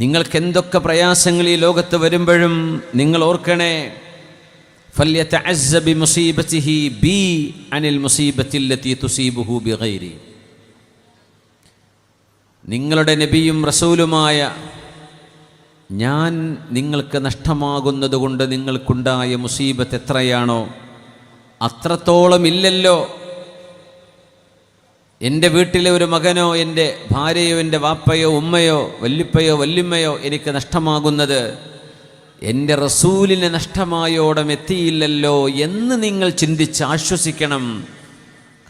നിങ്ങൾക്ക് എന്തൊക്കെ പ്രയാസങ്ങൾ ഈ ലോകത്ത് വരുമ്പോഴും നിങ്ങൾ ഓർക്കണേ, ഫല്യതഅസ്സ ബിമുസീബതിഹി ബി അനിൽ മുസീബത്തില്ലതി തുസീബുഹു ബിഗൈരി. നിങ്ങളുടെ നബിയും റസൂലുമായ ഞാൻ നിങ്ങൾക്ക് നഷ്ടമാകുന്നത് കൊണ്ട് നിങ്ങൾക്കുണ്ടായ മുസീബത്ത് എത്രയാണോ അത്രത്തോളം ഇല്ലല്ലോ എൻ്റെ വീട്ടിലെ ഒരു മകനോ എൻ്റെ ഭാര്യയോ എൻ്റെ വാപ്പയോ ഉമ്മയോ വല്ലിപ്പയോ വല്ലിമ്മയോ എനിക്ക് നഷ്ടമാകുന്നത് എൻ്റെ റസൂലിന് നഷ്ടമായോടം എത്തിയില്ലല്ലോ എന്ന് നിങ്ങൾ ചിന്തിച്ച് ആശ്വസിക്കണം.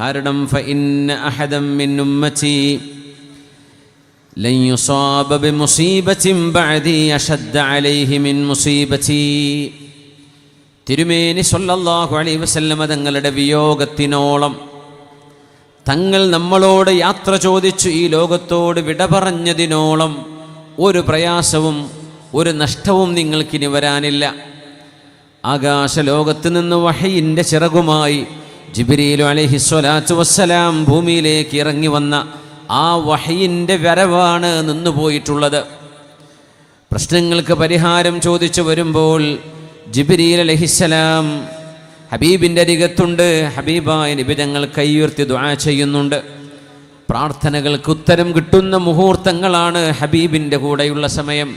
കാരണം ഫഇന്ന അഹദം മിൻ ഉമ്മതി ലൻ യുസാബ ബിമുസീബത്തിൻ ബഅദി അശദ്ദ അലൈഹി മിൻ മുസീബതി. തിരുമേനി സ്വല്ലല്ലാഹു അലൈഹി വസല്ലമ തങ്ങളുടെ വിയോഗത്തിനോളം തങ്ങൾ നമ്മളോട് യാത്ര ചോദിച്ചു ഈ ലോകത്തോട് വിട പറഞ്ഞതിനോളം ഒരു പ്രയാസവും ഒരു നഷ്ടവും നിങ്ങൾക്കിനി വരാനില്ല. ആകാശലോകത്ത് നിന്ന് വഹയിൻ്റെ ചിറകുമായി ജിബ്രീൽ അലൈഹിസ്സലാത്തു വസ്സലാം ഭൂമിയിലേക്ക് ഇറങ്ങി വന്ന ആ വഹയിൻ്റെ വരവാണ് നിന്നുപോയിട്ടുള്ളത്. പ്രശ്നങ്ങൾക്ക് പരിഹാരം ചോദിച്ചു വരുമ്പോൾ ജിബ്രീൽ അലൈഹിസ്സലാം ഹബീബിൻ്റെ അരികത്തുണ്ട്. ഹബീബായ നബി തങ്ങൾ കൈയുയർത്തി ദുആ ചെയ്യുന്നുണ്ട്. പ്രാർത്ഥനകൾക്ക് ഉത്തരം കിട്ടുന്ന മുഹൂർത്തങ്ങളാണ് ഹബീബിൻ്റെ കൂടെയുള്ള സമയം.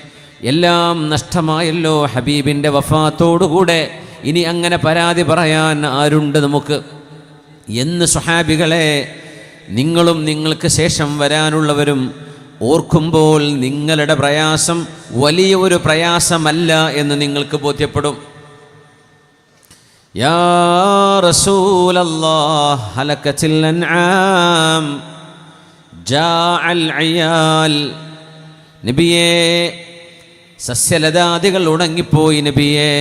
എല്ലാം നഷ്ടമായല്ലോ ഹബീബിൻ്റെ വഫാത്തോടുകൂടെ, ഇനി അങ്ങനെ പരാതി പറയാൻ ആരുണ്ട് നമുക്ക് എന്ന് സ്വഹാബികളെ നിങ്ങളും നിങ്ങൾക്ക് ശേഷം വരാനുള്ളവരും ഓർക്കുമ്പോൾ നിങ്ങളുടെ പ്രയാസം വലിയ ഒരു പ്രയാസമല്ല എന്ന് നിങ്ങൾക്ക് ബോധ്യപ്പെടും. യാ റസൂലല്ലാഹ് ഹലകത്തിൽ അൻആം ജാഅൽ അയാൽ. നബിയേ, സസ്യലതാദികൾ ഉണങ്ങിപ്പോയി നബിയേ,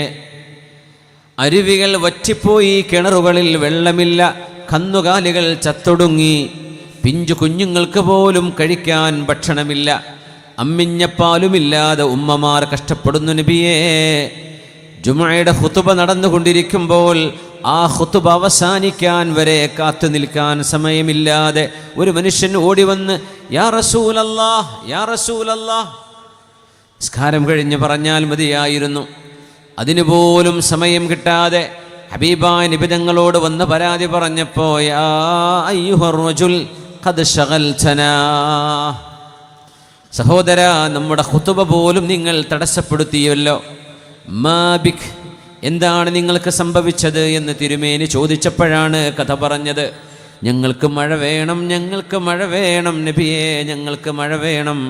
അരുവികൾ വറ്റിപ്പോയി, കിണറുകളിൽ വെള്ളമില്ല, കന്നുകാലികൾ ചത്തൊടുങ്ങി, പിഞ്ചു കുഞ്ഞുങ്ങൾക്ക് പോലും കഴിക്കാൻ ഭക്ഷണമില്ല, അമ്മിഞ്ഞപ്പാലുമില്ലാതെ ഉമ്മമാർ കഷ്ടപ്പെടുന്നു നബിയേ. ജുമുഅയുടെ ഖുതുബ നടന്നുകൊണ്ടിരിക്കുമ്പോൾ ആ ഖുതുബ അവസാനിക്കാൻ വരെ കാത്തു നിൽക്കാൻ സമയമില്ലാതെ ഒരു മനുഷ്യൻ ഓടി വന്ന് യാ റസൂലല്ലാഹ് യാ റസൂലല്ലാഹ്, നിസ്കാരം കഴിഞ്ഞ് പറഞ്ഞാൽ മതിയായിരുന്നു. അതിനുപോലും സമയം കിട്ടാതെ ഹബീബായ നബി തങ്ങളോട് വന്ന് പരാതി പറഞ്ഞപ്പോൾ യാ അയ്യുഹർ റജുൽ ഖദ് ശഗൽതനാ, സഹോദരാ, നമ്മുടെ ഖുതുബ പോലും നിങ്ങൾ തടസ്സപ്പെടുത്തിയല്ലോ. മാ ബിക്, എന്താണ് നിങ്ങൾക്ക് സംഭവിച്ചത് എന്ന് തിരുമേനി ചോദിച്ചപ്പോഴാണ് കഥ പറഞ്ഞത്. ഞങ്ങൾക്ക് മഴ വേണം, ഞങ്ങൾക്ക് മഴ വേണം നബിയേ, ഞങ്ങൾക്ക് മഴ വേണം.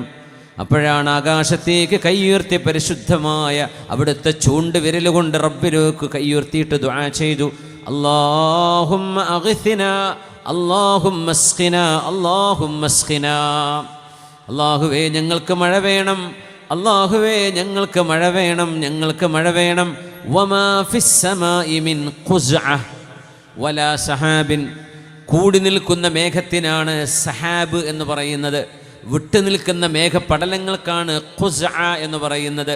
അപ്പോഴാണ് ആകാശത്തേക്ക് കൈയുയർത്തിയ പരിശുദ്ധമായ അവിടുത്തെ ചൂണ്ടുവിരലുകൊണ്ട് റബ്ബിലേക്ക് കൈയുയർത്തിയിട്ട് ദുആ ചെയ്തു. അല്ലാഹുമ്മ അഗ്സിനാ അല്ലാഹുമ്മ അസ്ഖിനാ അല്ലാഹുമ്മ അസ്ഖിനാ. അല്ലാഹുവേ ഞങ്ങൾക്ക് മഴ വേണം, അല്ലാഹുവേ ഞങ്ങൾക്ക് മഴ വേണം, ഞങ്ങൾക്ക് മഴ വേണം. വമാ ഫിസ് സമാഇ മിൻ ഖുസ്അ വലാ സഹാബിൻ. കൂടി നിൽക്കുന്ന മേഘത്തിനാണ് സഹാബ് എന്ന് പറയുന്നത്, വിട്ടുനിൽക്കുന്ന മേഘപടലങ്ങൾക്കാണ് ഖുസ്അ എന്ന് പറയുന്നത്.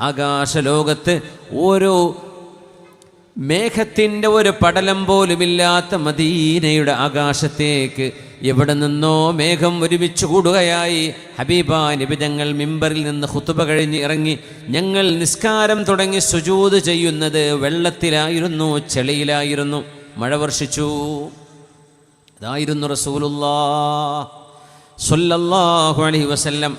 ആകാശലോകത്ത് ഓരോ മേഘത്തിൻ്റെ ഒരു പടലം പോലുമില്ലാത്ത മദീനയുടെ ആകാശത്തേക്ക് എവിടെ നിന്നോ മേഘം ഒരുമിച്ച് കൂടുകയായി. ഹബീബാ നബി തങ്ങൾ മിമ്പറിൽ നിന്ന് ഖുതുബ കഴിഞ്ഞ് ഇറങ്ങി. ഞങ്ങൾ നിസ്കാരം തുടങ്ങി സുജൂദ് ചെയ്യുന്നത് വെള്ളത്തിലായിരുന്നു, ചെളിയിലായിരുന്നു. മഴ വർഷിച്ചു. അതായിരുന്നു റസൂലുള്ളാഹ് സ്വല്ലല്ലാഹു അലൈഹി വസല്ലം.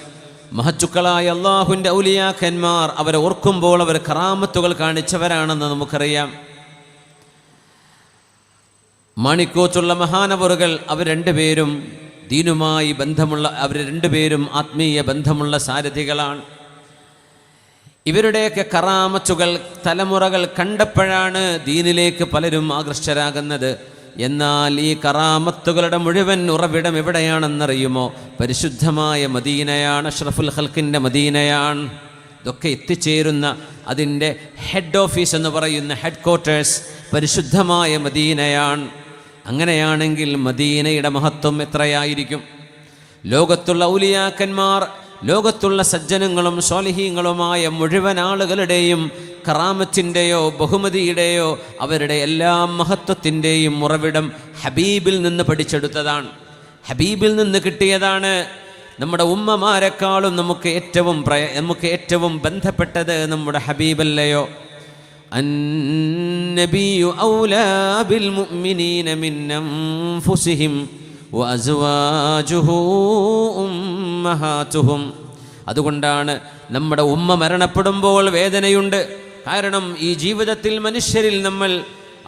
മഹത്തുക്കളായ അല്ലാഹുവിൻ്റെ ഔലിയാക്കന്മാർ അവരെ ഓർക്കുമ്പോൾ അവർ കറാമത്തുകൾ കാണിച്ചവരാണെന്ന് നമുക്കറിയാം. മാണിക്കോത്തുള്ള മഹാനവറുകൾ അവർ രണ്ടുപേരും ദീനുമായി ബന്ധമുള്ള, അവർ രണ്ടുപേരും ആത്മീയ ബന്ധമുള്ള സാരഥികളാണ്. ഇവരുടെയൊക്കെ കറാമത്തുകൾ തലമുറകൾ കണ്ടപ്പോഴാണ് ദീനിലേക്ക് പലരും ആകൃഷ്ടരാകുന്നത്. എന്നാൽ ഈ കറാമത്തുകളുടെ മുഴുവൻ ഉറവിടം എവിടെയാണെന്നറിയുമോ? പരിശുദ്ധമായ മദീനയാണ്, അഷ്റഫുൽ ഖൽക്കിൻ്റെ മദീനയാണ്. ഇതൊക്കെ എത്തിച്ചേരുന്ന അതിൻ്റെ ഹെഡ് ഓഫീസ് എന്ന് പറയുന്ന ഹെഡ് ക്വാർട്ടേഴ്സ് പരിശുദ്ധമായ മദീനയാണ്. അങ്ങനെയാണെങ്കിൽ മദീനയുടെ മഹത്വം എത്രയായിരിക്കും? ലോകത്തുള്ള ഔലിയാക്കന്മാർ, ലോകത്തുള്ള സജ്ജനങ്ങളും സ്വാലിഹീങ്ങളുമായ മുഴുവൻ ആളുകളുടെയും കറാമത്തിൻ്റെയോ ബഹുമതിയുടെയോ അവരുടെ എല്ലാ മഹത്വത്തിൻ്റെയും ഉറവിടം ഹബീബിൽ നിന്ന് പഠിച്ചെടുത്തതാണ്, ഹബീബിൽ നിന്ന് കിട്ടിയതാണ്. നമ്മുടെ ഉമ്മമാരെക്കാളും നമുക്ക് ഏറ്റവും ബന്ധപ്പെട്ടത് നമ്മുടെ ഹബീബല്ലയോ? അന്നബിയു ഔലാ ബിൽ മുഅ്മിനീന മിൻ അൻഫുസിഹിം വഅസ്വാജുഹു ഉമ്മഹാതുഹും. അതുകൊണ്ടാണ് നമ്മുടെ ഉമ്മ മരണപ്പെടുമ്പോൾ വേദനയുണ്ട്. കാരണം ഈ ജീവിതത്തിൽ മനുഷ്യരിൽ നമ്മൾ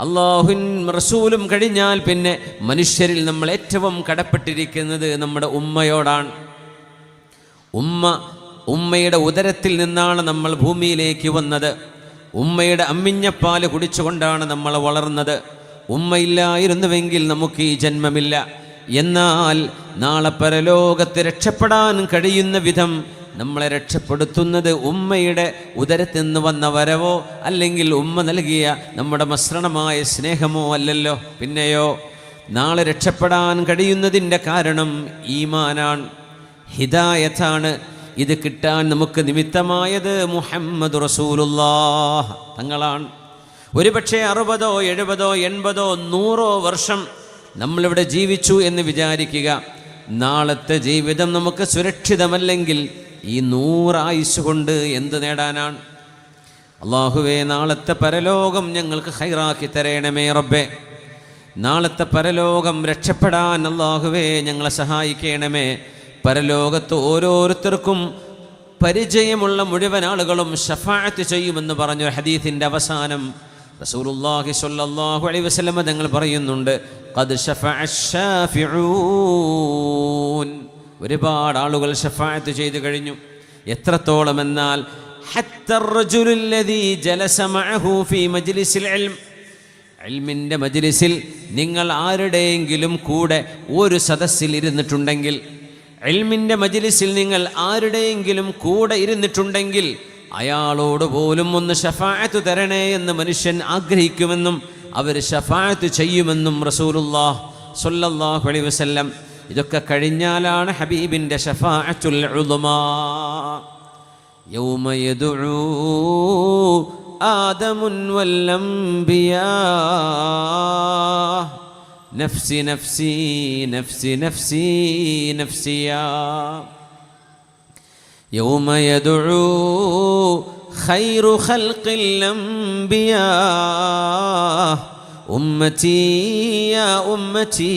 അല്ലാഹുവിൻ റസൂലും കഴിഞ്ഞാൽ പിന്നെ മനുഷ്യരിൽ നമ്മൾ ഏറ്റവും കടപ്പെട്ടിരിക്കുന്നത് നമ്മുടെ ഉമ്മയോടാണ്. ഉമ്മയുടെ ഉദരത്തിൽ നിന്നാണ് നമ്മൾ ഭൂമിയിലേക്ക് വന്നത്. ഉമ്മയുടെ അമ്മിഞ്ഞപ്പാല് കുടിച്ചുകൊണ്ടാണ് നമ്മൾ വളർന്നത്. ഉമ്മയില്ലായിരുന്നുവെങ്കിൽ നമുക്ക് ഈ ജന്മമില്ല. എന്നാൽ നാളെ പരലോകത്ത് രക്ഷപ്പെടാൻ കഴിയുന്ന വിധം നമ്മളെ രക്ഷപ്പെടുത്തുന്നത് ഉമ്മയുടെ ഉദരത്തിൽ നിന്ന് വന്ന വരവോ അല്ലെങ്കിൽ ഉമ്മ നൽകിയ നമ്മുടെ മസൃണമായ സ്നേഹമോ അല്ലല്ലോ. പിന്നെയോ നാളെ രക്ഷപ്പെടാൻ കഴിയുന്നതിൻ്റെ കാരണം ഈമാനാണ്, ഹിദായത്താണ്. ഇത് കിട്ടാൻ നമുക്ക് നിമിത്തമായത് മുഹമ്മദ് റസൂലുള്ളാഹ് തങ്ങളാണ്. ഒരുപക്ഷെ 60, 70, 80, 100 വർഷം നമ്മളിവിടെ ജീവിച്ചു എന്ന് വിചാരിക്കുക. നാളത്തെ ജീവിതം നമുക്ക് സുരക്ഷിതമല്ലെങ്കിൽ ഈ 100 ആയുസ് കൊണ്ട് എന്ത് നേടാനാണ്? അല്ലാഹുവേ, നാളത്തെ പരലോകം ഞങ്ങൾക്ക് ഖൈറാക്കി തരണമേ റബ്ബേ. നാളത്തെ പരലോകം രക്ഷപ്പെടാൻ അല്ലാഹുവേ ഞങ്ങളെ സഹായിക്കണമേ. പരലോകത്ത് ഓരോരുത്തർക്കും പരിചയമുള്ള മുഴുവൻ ആളുകളും ശഫാഅത്ത് ചെയ്യുമെന്ന് പറഞ്ഞ ഹദീസിൻ്റെ അവസാനം റസൂലുള്ളാഹി സ്വല്ലല്ലാഹു അലൈഹി വസല്ലം തങ്ങൾ പറയുന്നുണ്ട്, ഖദ് ശഫഅ ശാഫിഊൻ. ഒരുപാട് ആളുകൾ ശഫാഅത്ത് ചെയ്തു കഴിഞ്ഞു. എത്രത്തോളം എന്നാൽ ഹത്തർ റജുലുല്ലദീ ജലസ മഅഹു ഫീ മജ്ലിസിൽ ഇൽം, ഇൽമിൻ്റെ മജ്ലിസിൽ നിങ്ങൾ ആരുടെയെങ്കിലും കൂടെ ഒരു സദസ്സിൽ ഇരുന്നിട്ടുണ്ടെങ്കിൽ, ഇൽമിൻ്റെ മജ്ലിസിൽ നിങ്ങൾ ആരുടെയെങ്കിലും കൂടെ ഇരുന്നിട്ടുണ്ടെങ്കിൽ അയാളോട് പോലും ഒന്ന് ശഫാഅത്ത് തരണേ എന്ന് മനുഷ്യൻ ആഗ്രഹിക്കുമെന്നും അവർ ശഫാഅത്ത് ചെയ്യുമെന്നും റസൂലുള്ളാഹി സ്വല്ലല്ലാഹു അലൈഹി വസല്ലം. ഇതൊക്കെ കഴിഞ്ഞാലാണ് ഹബീബിൻ്റെ ശഫാഅത്തുൽ ഉളുമാ. യൗമ യദ്ഉ ആദമുൻ വൽ അംബിയാ നഫ്സി നഫ്സി നഫ്സി നഫ്സി നഫ്സിയാ. യൗമ യദ്ഉ ഖൈറു ഖൽഖിൽ അംബിയാ ഉമ്മത്തി യാ ഉമ്മത്തി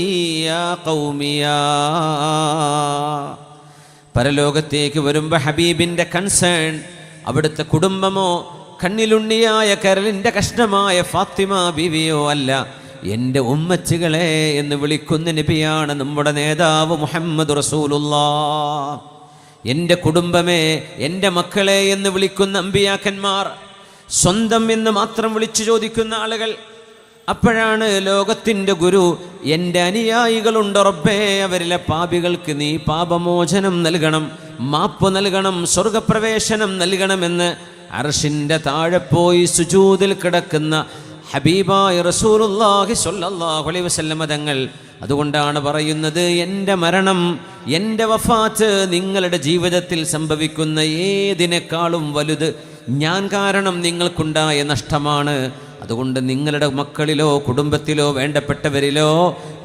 യാ ഖൗമിയാ. പരലോകത്തേക്ക് വരുമ്പോൾ ഹബീബിൻ്റെ കൺസേൺ അവിടുത്തെ കുടുംബമോ കണ്ണിലുണ്ണിയായ കരളിൻ്റെ കഷ്ണമായ ഫാത്തിമ ബീവിയോ അല്ല, എൻ്റെ ഉമ്മച്ചികളെ എന്ന് വിളിക്കുന്ന നബിയാണ് നമ്മുടെ നേതാവ് മുഹമ്മദ് റസൂലുള്ളാഹ്. എൻ്റെ കുടുംബമേ, എൻ്റെ മക്കളെ എന്ന് വിളിക്കുന്ന അമ്പിയാക്കന്മാർ, സ്വന്തം എന്ന് മാത്രം വിളിച്ചു ചോദിക്കുന്ന ആളുകൾ. അപ്പോഴാണ് ലോകത്തിൻ്റെ ഗുരു, എൻ്റെ അനുയായികളുണ്ട് റബ്ബേ, അവരിലെ പാപികൾക്ക് നീ പാപമോചനം നൽകണം, മാപ്പ് നൽകണം, സ്വർഗപ്രവേശനം നൽകണമെന്ന് അർശിൻ്റെ താഴെ പോയി സുജൂദിൽ കിടക്കുന്ന ഹബീബായ റസൂലുള്ളാഹി സ്വല്ലല്ലാഹു അലൈഹി വസല്ലം തങ്ങൾ. അതുകൊണ്ടാണ് പറയുന്നത്, എൻ്റെ മരണം, എൻ്റെ വഫാത്ത് നിങ്ങളുടെ ജീവിതത്തിൽ സംഭവിക്കുന്ന ഏതിനേക്കാളും വലുത് ഞാൻ കാരണം നിങ്ങൾക്കുണ്ടായ നഷ്ടമാണ്. അതുകൊണ്ട് നിങ്ങളുടെ മക്കളിലോ കുടുംബത്തിലോ വേണ്ടപ്പെട്ടവരിലോ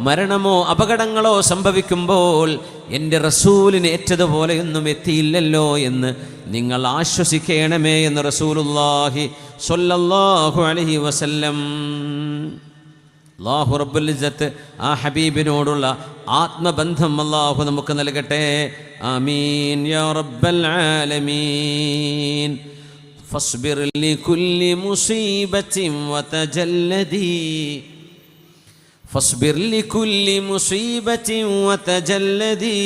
മരണമോ അപകടങ്ങളോ സംഭവിക്കുമ്പോൾ എൻ്റെ റസൂലിന് ഏറ്റതുപോലെയൊന്നും എത്തിയില്ലല്ലോ എന്ന് നിങ്ങൾ ആശ്വസിക്കണമേ എന്ന് റസൂലുള്ളാഹി സ്വല്ലല്ലാഹു അലൈഹി വസല്ലം. അല്ലാഹു റബ്ബുൽ ഇസ്സത്ത് ആ ഹബീബിനോടുള്ള ആത്മബന്ധം അല്ലാഹു നമുക്ക് നൽകട്ടെ. ആമീൻ യാ റബ്ബൽ ആലമീൻ. فاصبر لكل مصيبة وتجلدي فاصبر لكل مصيبة وتجلدي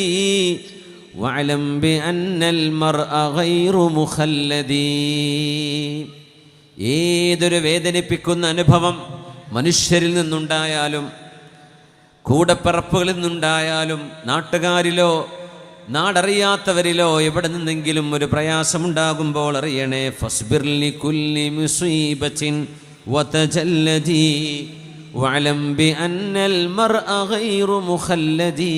واعلم بأن المرء غير مخلدي. ഏതൊരു വേദനിപ്പിക്കുന്ന അനുഭവം മനുഷ്യരിൽ നിന്നുണ്ടായാലും കൂടപ്പിറപ്പുകളിൽ നിന്നുണ്ടായാലും നാട്ടുകാരിലോ നാടറിയാത്തവരിലോ എവിടെ നിന്നെങ്കിലും ഒരു പ്രയാസമുണ്ടാകുമ്പോൾ അറിയണേ, ഫസ്ബിർ ലികുല്ലി മുസീബത്തിൻ വതജല്ലദി വഅലം ബിഅന്നൽ മർഅ ഗൈറു മുഖല്ലദി.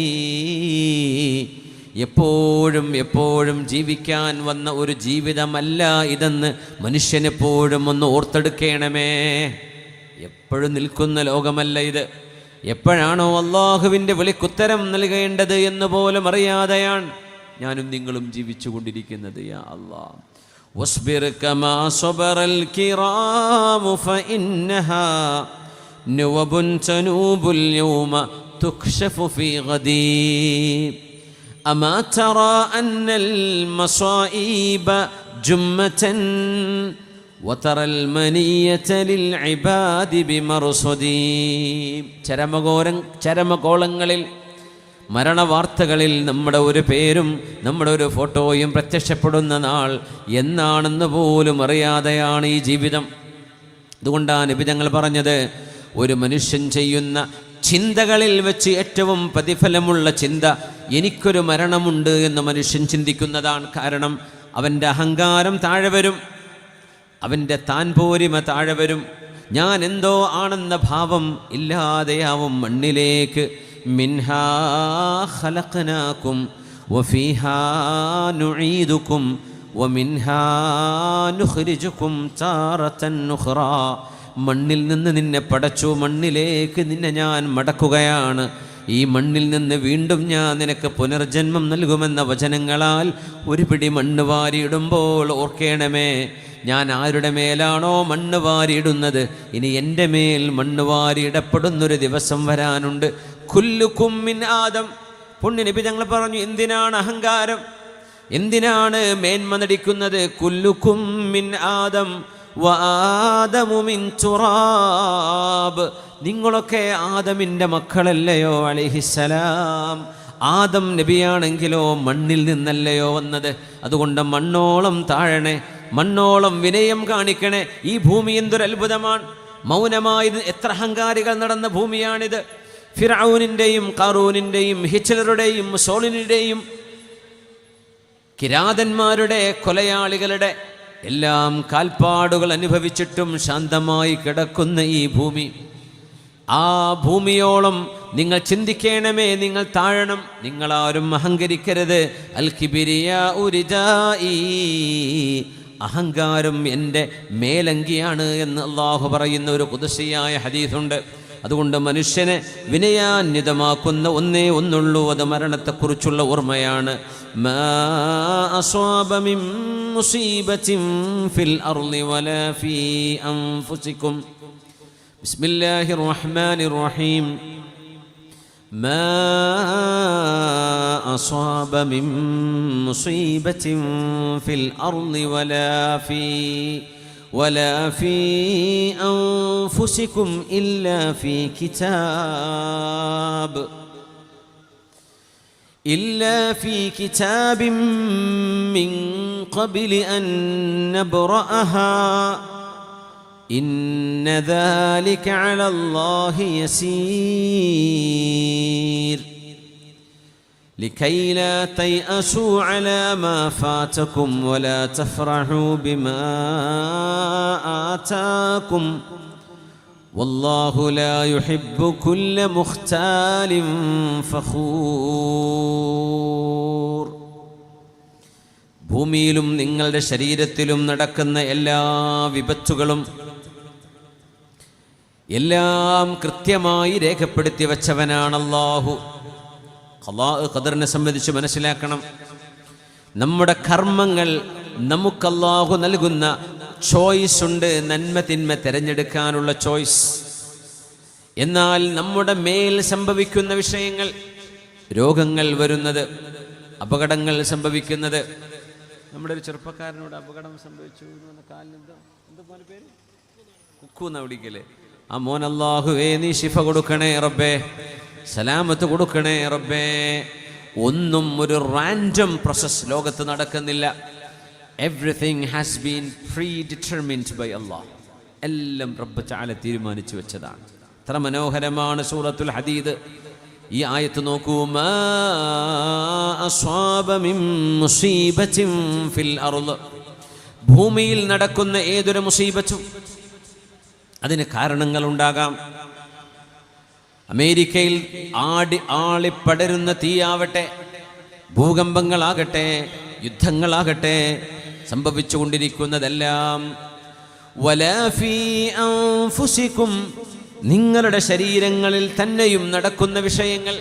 എപ്പോഴും ജീവിക്കാൻ വന്ന ഒരു ജീവിതമല്ല ഇതെന്ന് മനുഷ്യനെപ്പോഴും ഒന്ന് ഓർത്തെടുക്കണമേ. എപ്പോഴും നിൽക്കുന്ന ലോകമല്ല ഇത്. എപ്പോഴാണോ അള്ളാഹുവിൻ്റെ വിളിക്കുത്തരം നൽകേണ്ടത് എന്ന് പോലും അറിയാതെയാണ് ഞാനും നിങ്ങളും ജീവിച്ചു കൊണ്ടിരിക്കുന്നത്. യാ അല്ലാഹ് വസ്ബിർ കമാ സബറൽ കിറാമു ഫഇന്നഹാ നവബുൻ തനൂബുൽ യൗമ തുക്ഷഫു ഫീ ഗദീ അമാ തറാ അന്നൽ മസായിബ ജുമ്മതൻ വതറൽ മനീയത ലിൽ ഇബാദി ബിമർസദീ. ചരമകോളങ്ങളിൽ മരണവാർത്തകളിൽ നമ്മുടെ ഒരു പേരും നമ്മുടെ ഒരു ഫോട്ടോയും പ്രത്യക്ഷപ്പെടുന്ന നാൾ എന്നാണെന്ന് പോലും അറിയാതെയാണ് ഈ ജീവിതം. അതുകൊണ്ടാണ് നബി തങ്ങൾ പറഞ്ഞത്, ഒരു മനുഷ്യൻ ചെയ്യുന്ന ചിന്തകളിൽ വെച്ച് ഏറ്റവും പ്രതിഫലമുള്ള ചിന്ത എനിക്കൊരു മരണമുണ്ട് എന്ന് മനുഷ്യൻ ചിന്തിക്കുന്നതാണ്. കാരണം അവൻ്റെ അഹങ്കാരം താഴെ വരും, അവൻ്റെ താൻ പോരിമ താഴെ വരും, ഞാൻ എന്തോ ആണെന്ന ഭാവം ഇല്ലാതെയാവും. മണ്ണിലേക്ക് മിൻഹാ ഖലഖനാകും വഫീഹാ നുഈദുകും വമിൻഹാ നുഖ്രിജുകും താറതൻ ഉഖ്റാ. മണ്ണിൽ നിന്ന് നിന്നെ പടച്ചു, മണ്ണിലേക്ക് നിന്നെ ഞാൻ മടക്കുകയാണ്, ഈ മണ്ണിൽ നിന്ന് വീണ്ടും ഞാൻ നിനക്ക് പുനർജന്മം നൽകുമെന്ന വചനങ്ങളാൽ ഒരു പിടി മണ്ണ് വാരിയിടുമ്പോൾ ഓർക്കേണമേ, ഞാൻ ആരുടെ മേലാണോ മണ്ണ് വാരിയിടുന്നത്, ഇനി എൻ്റെ മേൽ മണ്ണ് വാരിയിടപ്പെടുന്നൊരു ദിവസം വരാനുണ്ട്. കുല്ലുക്കും മിൻ ആദം. പുണ്യ നബി തങ്ങൾ പറഞ്ഞു, എന്തിനാണ് അഹങ്കാരം, എന്തിനാണ് മേന്മ നടിക്കുന്നത്? കുല്ലുക്കും മിൻ ആദം വആദമു മിൻ തുറാബ്. നിങ്ങളൊക്കെ ആദമിൻ്റെ മക്കളല്ലയോ അലൈഹിസ്സലാം. ആദം നബിയാണെങ്കിലോ മണ്ണിൽ നിന്നല്ലയോ വന്നത്. അതുകൊണ്ട് മണ്ണോളം താഴണേ, മണ്ണോളം വിനയം കാണിക്കണേ. ഈ ഭൂമി എന്തൊരു അത്ഭുതമാണ്. മൗനമായി എത്ര അഹങ്കാരികൾ നടന്ന ഭൂമിയാണിത്. ഫിർഔനിൻ്റെയും ഖാറൂനിൻ്റെയും ഹിറ്റ്ലറുടെയും മുസോളിനിയുടെയും കിരാതന്മാരുടെ കൊലയാളികളുടെ എല്ലാം കാൽപ്പാടുകൾ അനുഭവിച്ചിട്ടും ശാന്തമായി കിടക്കുന്ന ഈ ഭൂമി, ആ ഭൂമിയോളം നിങ്ങൾ ചിന്തിക്കണമേ, നിങ്ങൾ താഴണം, നിങ്ങളാരും അഹങ്കരിക്കരുത്. അൽ കിബിരിയാഉ റിദാഇ, അഹങ്കാരം എൻ്റെ മേലങ്കിയാണ് എന്ന് അള്ളാഹു പറയുന്ന ഒരു ഖുദ്സിയായ ഹദീസുണ്ട്. അതുകൊണ്ട് മനുഷ്യനെ വിനയാന്വിതമാക്കുന്ന ഒന്നേ ഒന്നുള്ളൂ, അത് മരണത്തെക്കുറിച്ചുള്ള ഓർമ്മയാണ്. മാ അസ്വാബ മിൻ മുസീബത്തിൻ ഫിൽ അർളി വലാ ഫീ അൻഫുസികും. ബിസ്മില്ലാഹിർ റഹ്മാനിർ റഹീം. മാ അസ്വാബ മിൻ മുസീബത്തിൻ ഫിൽ അർളി ولا في أنفسكم إلا في كتاب من قبل أن نبرأها إن ذلك على الله يسير لكي لا تيأسوا على ما فاتكم ولا تفرحوا بما آتاكم والله لا يحب كل مختال فخور. ഭൂമിയിലും നിങ്ങളുടെ ശരീരത്തിലും നടക്കുന്ന എല്ലാ വിപത്തുകളും എല്ലാം കൃത്യമായി രേഖപ്പെടുത്തി വച്ചവനാണ് അല്ലാഹു. ഖദറിനെ സംബന്ധിച്ച് മനസ്സിലാക്കണം, നമ്മുടെ കർമ്മങ്ങൾ നമുക്ക് അല്ലാഹു നൽകുന്ന ചോയ്സ് ഉണ്ട്, നന്മ തിന്മ തിരഞ്ഞെടുക്കാനുള്ള ചോയ്സ്. എന്നാൽ നമ്മുടെ മേൽ സംഭവിക്കുന്ന വിഷയങ്ങൾ, രോഗങ്ങൾ വരുന്നത്, അപകടങ്ങൾ സംഭവിക്കുന്നത്. നമ്മുടെ ഒരു ചെറുപ്പക്കാരനോട് അപകടം സംഭവിച്ചു, കാലിന് പേര് കുക്കൂന്ന വിളിക്കല്ലേ, ആ മോൻ അല്ലാഹുവേ നീ ശിഫ കൊടുക്കണേ റബ്ബേ, സലാമത്ത് കൊടുക്കണേ റബ്ബേ. ഒന്നും ഒരു റാൻഡം പ്രോസസ് ലോകത്ത് നടക്കുന്നില്ല. Everything has been predetermined by അല്ലാഹ്. എല്ലാം റബ്ബ് തആല തീരുമാനിച്ചു വെച്ചതാണ്. എത്ര മനോഹരമാണ് സൂറത്തുൽ ഹദീദ്. ഈ ആയത്ത് നോക്കൂ, മാ അസ്വാബ മിൻ മുസീബത്തിൻ ഫിൽ അർള്. ഭൂമിയിൽ നടക്കുന്ന ഏതൊരു മുസീബത്തും അതിന് കാരണങ്ങളുണ്ടാകാം. അമേരിക്കയിൽ ആളിപ്പടരുന്ന തീയാവട്ടെ, ഭൂകമ്പങ്ങളാകട്ടെ, യുദ്ധങ്ങളാകട്ടെ, സംഭവിച്ചുകൊണ്ടിരിക്കുന്നതെല്ലാം വലാ ഫീ അൻഫുസികും, നിങ്ങളുടെ ശരീരങ്ങളിൽ തന്നെയും നടക്കുന്ന വിഷയങ്ങൾ.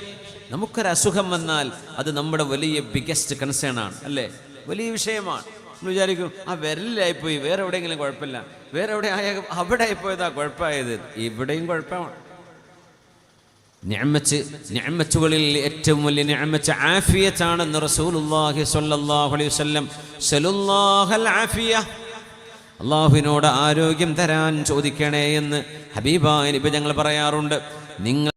നമുക്കൊരു അസുഖം വന്നാൽ അത് നമ്മുടെ വലിയ ബിഗസ്റ്റ് കൺസേൺ ആണ്, അല്ലേ? വലിയ വിഷയമാണ്. നമ്മൾ വിചാരിക്കും ആ വിരലിലായിപ്പോയി, വേറെ എവിടെയെങ്കിലും കുഴപ്പമില്ല, വേറെ എവിടെ ആയ അവിടെ ആയിപ്പോയതാ കുഴപ്പമായത്. ഇവിടെയും കുഴപ്പമാണ്. നിഅമത്തുകളിൽ ഏറ്റവും വലിയ നിഅമത്ത് ആഫിയത്താണെന്ന് റസൂലുള്ളാഹി സ്വല്ലല്ലാഹു അലൈഹി വസല്ലം സല്ലല്ലാഹുൽ ആഫിയ, അല്ലാഹുവിനോട് ആരോഗ്യം തരാൻ ചോദിക്കണേ എന്ന് ഹബീബായ നബി ഞങ്ങൾ പറയാറുണ്ട്. നിങ്ങൾ